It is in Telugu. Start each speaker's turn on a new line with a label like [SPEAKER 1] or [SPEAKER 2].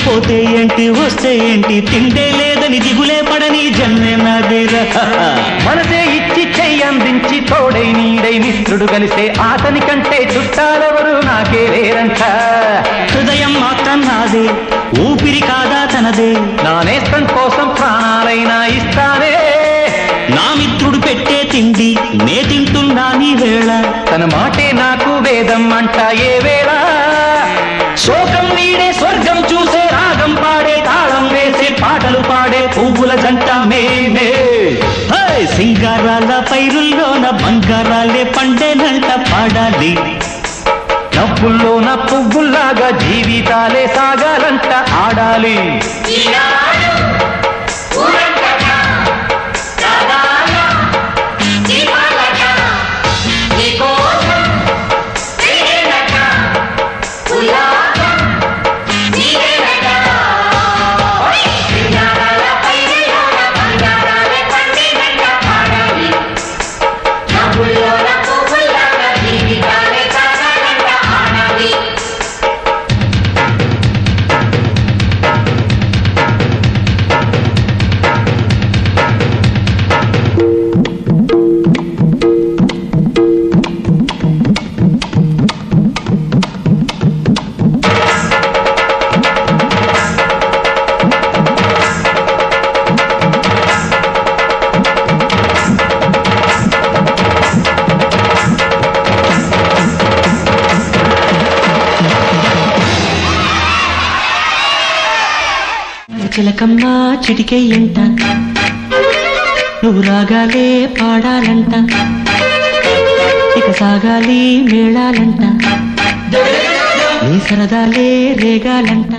[SPEAKER 1] పోతే ఏంటి వస్తే ఏంటి తిండే లేదని దిగులే పడని జన్మే నాదేరా.
[SPEAKER 2] మనసే ఇచ్చి చెయ్యి అందించి తోడై నీడై మిత్రుడు కలిసే అతని కంటే చుట్టాలెవరు నాకే లేరంట.
[SPEAKER 1] హృదయం మాత్రం నాదే, ఊపిరి కాదా తనదే,
[SPEAKER 2] నా నేస్తం కోసం ప్రాణాలైనా ఇస్తానే.
[SPEAKER 1] నా మిత్రుడు పెట్టే తిండి నే తింటున్నా నీ వేళ,
[SPEAKER 2] తన మాటే నాకు వేదం అంట ఏ వేళ.
[SPEAKER 1] శోకం వీడే స్వర్గం చూసే రాగం పాడే తాళం వేసే పాటలు పాడే పువ్వుల జంట మేమే. సింగారాల పైరుల్లోన బంగారాలే పండేనంట పాడాలి.
[SPEAKER 2] నవ్వుల్లోన పువ్వుల్లాగా జీవితాలే సాగాలంట ఆడాలి.
[SPEAKER 1] చిలకమ్మ చిటికెయ్యంట, నువ్వు రాగాలే పాడాలంట, ఇక సాగాలి మేళాలంట, నీ సరదాలే రేగాలంట.